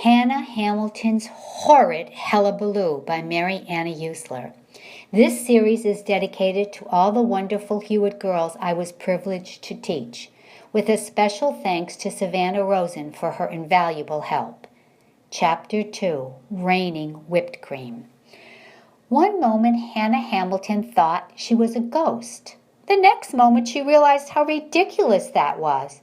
Hannah Hamilton's Horrid Hullabaloo by Marianna Heusler. This series is dedicated to all the wonderful Hewitt girls I was privileged to teach, with a special thanks to Savannah Rosen for her invaluable help. Chapter 2, Raining Whipped Cream. One moment Hannah Hamilton thought she was a ghost. The next moment she realized how ridiculous that was.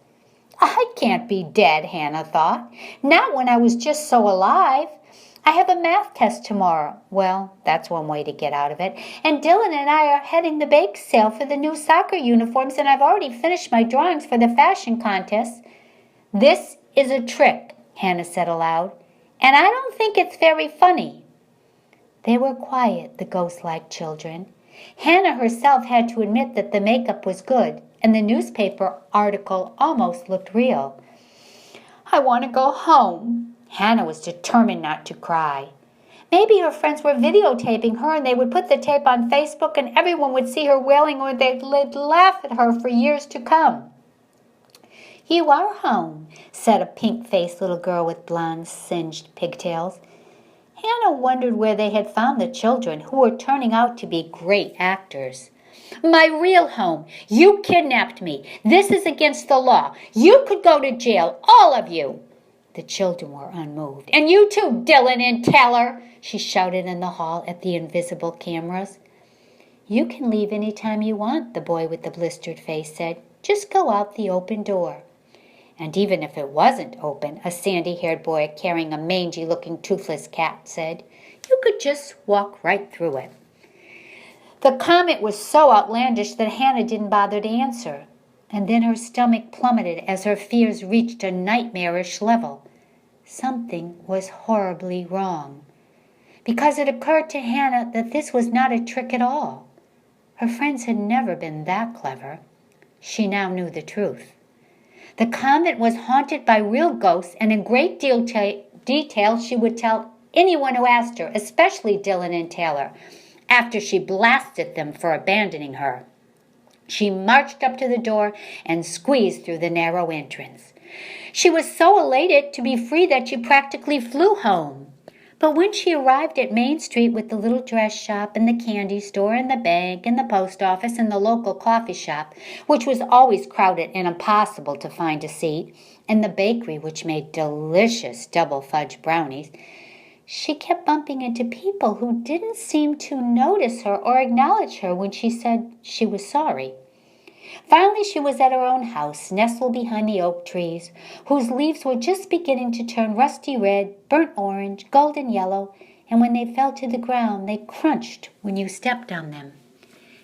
I can't be dead, Hannah thought. Not when I was just so alive. I have a math test tomorrow. Well, that's one way to get out of it. And Dylan and I are heading the bake sale for the new soccer uniforms, and I've already finished my drawings for the fashion contest. This is a trick, Hannah said aloud, and I don't think it's very funny. They were quiet, the ghost-like children. Hannah herself had to admit that the makeup was good, and the newspaper article almost looked real. I want to go home. Hannah was determined not to cry. Maybe her friends were videotaping her and they would put the tape on Facebook and everyone would see her wailing or they'd laugh at her for years to come. You are home, said a pink-faced little girl with blonde, singed pigtails. Hannah wondered where they had found the children who were turning out to be great actors. My real home. You kidnapped me. This is against the law. You could go to jail, all of you. The children were unmoved. And you too, Dylan and Taylor, she shouted in the hall at the invisible cameras. You can leave any time you want, the boy with the blistered face said. Just go out the open door. And even if it wasn't open, a sandy-haired boy carrying a mangy-looking toothless cat said, you could just walk right through it. The comment was so outlandish that Hannah didn't bother to answer, and then her stomach plummeted as her fears reached a nightmarish level. Something was horribly wrong, because it occurred to Hannah that this was not a trick at all. Her friends had never been that clever. She now knew the truth. The convent was haunted by real ghosts, and in great detail she would tell anyone who asked her, especially Dylan and Taylor, after she blasted them for abandoning her. She marched up to the door and squeezed through the narrow entrance. She was so elated to be free that she practically flew home. But when she arrived at Main Street with the little dress shop and the candy store and the bank and the post office and the local coffee shop, which was always crowded and impossible to find a seat, and the bakery which made delicious double fudge brownies, she kept bumping into people who didn't seem to notice her or acknowledge her when she said she was sorry. Finally, she was at her own house, nestled behind the oak trees, whose leaves were just beginning to turn rusty red, burnt orange, golden yellow, and when they fell to the ground, they crunched when you stepped on them.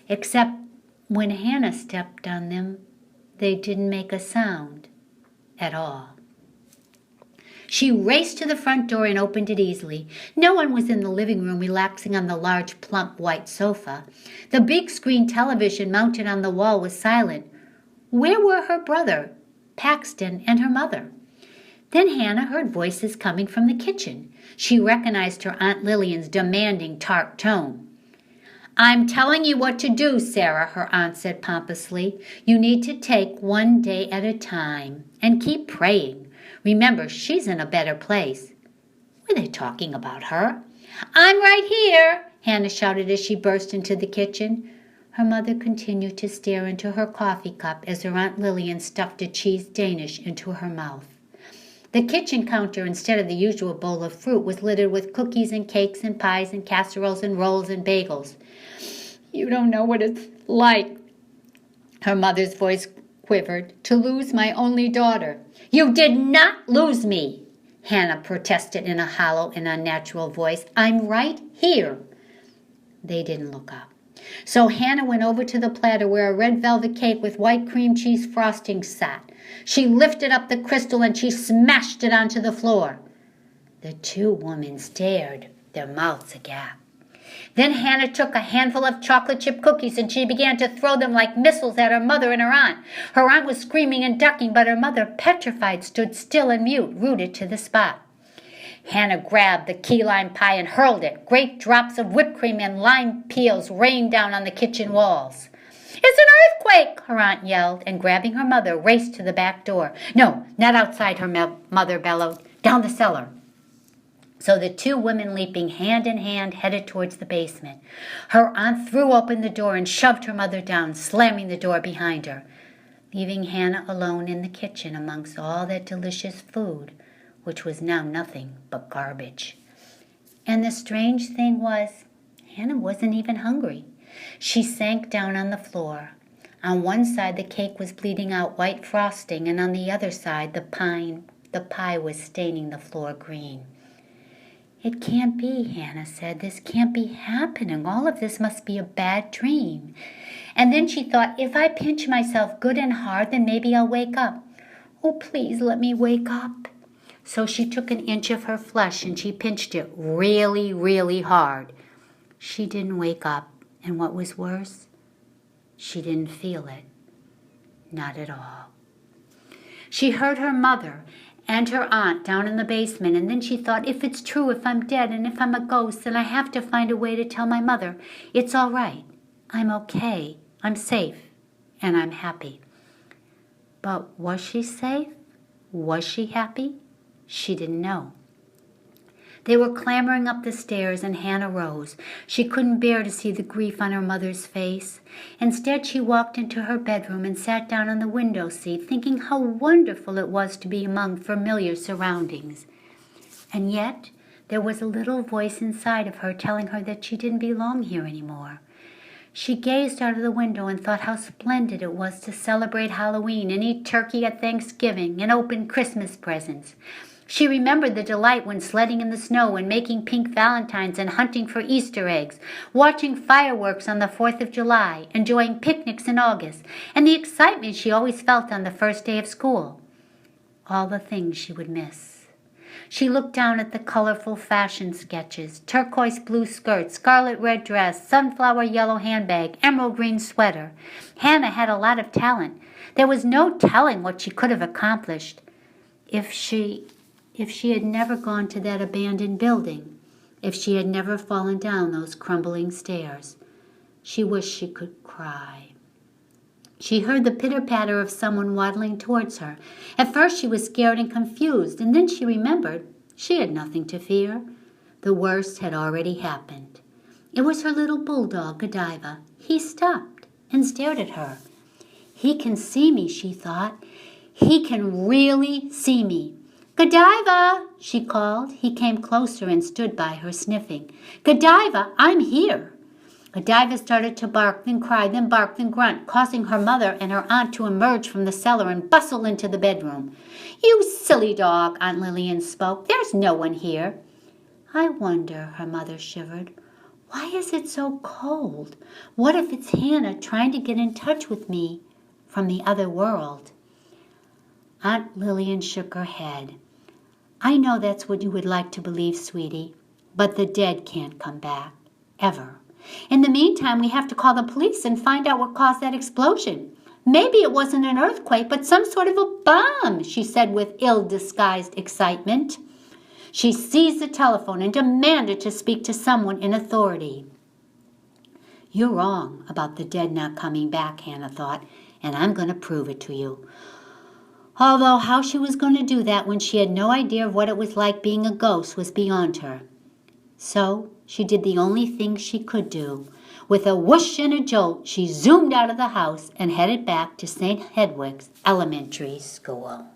Except when Hannah stepped on them, they didn't make a sound at all. She raced to the front door and opened it easily. No one was in the living room relaxing on the large, plump, white sofa. The big screen television mounted on the wall was silent. Where were her brother, Paxton, and her mother? Then Hannah heard voices coming from the kitchen. She recognized her Aunt Lillian's demanding, tart tone. I'm telling you what to do, Sarah, her aunt said pompously. You need to take one day at a time and keep praying. Remember, she's in a better place. Were they talking about her? I'm right here, Hannah shouted as she burst into the kitchen. Her mother continued to stare into her coffee cup as her Aunt Lillian stuffed a cheese Danish into her mouth. The kitchen counter, instead of the usual bowl of fruit, was littered with cookies and cakes and pies and casseroles and rolls and bagels. You don't know what it's like, her mother's voice quivered, to lose my only daughter. You did not lose me, Hannah protested in a hollow and unnatural voice. I'm right here. They didn't look up. So Hannah went over to the platter where a red velvet cake with white cream cheese frosting sat. She lifted up the crystal and she smashed it onto the floor. The two women stared, their mouths agape. Then Hannah took a handful of chocolate chip cookies and she began to throw them like missiles at her mother and her aunt. Her aunt was screaming and ducking, but her mother, petrified, stood still and mute, rooted to the spot. Hannah grabbed the key lime pie and hurled it. Great drops of whipped cream and lime peels rained down on the kitchen walls. It's an earthquake, her aunt yelled, and grabbing her mother, raced to the back door. No, not outside, her mother bellowed. Down the cellar. So the two women, leaping hand in hand, headed towards the basement. Her aunt threw open the door and shoved her mother down, slamming the door behind her, leaving Hannah alone in the kitchen amongst all that delicious food, which was now nothing but garbage. And the strange thing was, Hannah wasn't even hungry. She sank down on the floor. On one side the cake was bleeding out white frosting, and on the other side the pie was staining the floor green. "It can't be," Hannah said. "This can't be happening. All of this must be a bad dream." And then she thought, if I pinch myself good and hard, then maybe I'll wake up. Oh, please let me wake up. So she took an inch of her flesh and she pinched it really, really hard. She didn't wake up, and what was worse, she didn't feel it. Not at all. She heard her mother and her aunt down in the basement, and then she thought, if it's true, if I'm dead and if I'm a ghost, then I have to find a way to tell my mother, it's all right, I'm okay, I'm safe, and I'm happy. But was she safe? Was she happy? She didn't know. They were clambering up the stairs, and Hannah rose. She couldn't bear to see the grief on her mother's face. Instead, she walked into her bedroom and sat down on the window seat, thinking how wonderful it was to be among familiar surroundings. And yet, there was a little voice inside of her telling her that she didn't belong here anymore. She gazed out of the window and thought how splendid it was to celebrate Halloween and eat turkey at Thanksgiving and open Christmas presents. She remembered the delight when sledding in the snow and making pink valentines and hunting for Easter eggs, watching fireworks on the 4th of July, enjoying picnics in August, and the excitement she always felt on the first day of school. All the things she would miss. She looked down at the colorful fashion sketches, turquoise blue skirt, scarlet red dress, sunflower yellow handbag, emerald green sweater. Hannah had a lot of talent. There was no telling what she could have accomplished if she had never gone to that abandoned building, if she had never fallen down those crumbling stairs. She wished she could cry. She heard the pitter-patter of someone waddling towards her. At first she was scared and confused, and then she remembered she had nothing to fear. The worst had already happened. It was her little bulldog, Godiva. He stopped and stared at her. He can see me, she thought. He can really see me. "Godiva," she called. He came closer and stood by her, sniffing. "Godiva, I'm here." Godiva started to bark, then cry, then bark, then grunt, causing her mother and her aunt to emerge from the cellar and bustle into the bedroom. "You silly dog," Aunt Lillian spoke. "There's no one here." "I wonder," her mother shivered. "Why is it so cold? What if it's Hannah trying to get in touch with me from the other world?" Aunt Lillian shook her head. "I know that's what you would like to believe, sweetie, but the dead can't come back, ever. In the meantime, we have to call the police and find out what caused that explosion. Maybe it wasn't an earthquake, but some sort of a bomb," she said with ill-disguised excitement. She seized the telephone and demanded to speak to someone in authority. "You're wrong about the dead not coming back," Hannah thought, "and I'm going to prove it to you." Although how she was going to do that when she had no idea of what it was like being a ghost was beyond her. So she did the only thing she could do. With a whoosh and a jolt, she zoomed out of the house and headed back to St. Hedwig's Elementary School.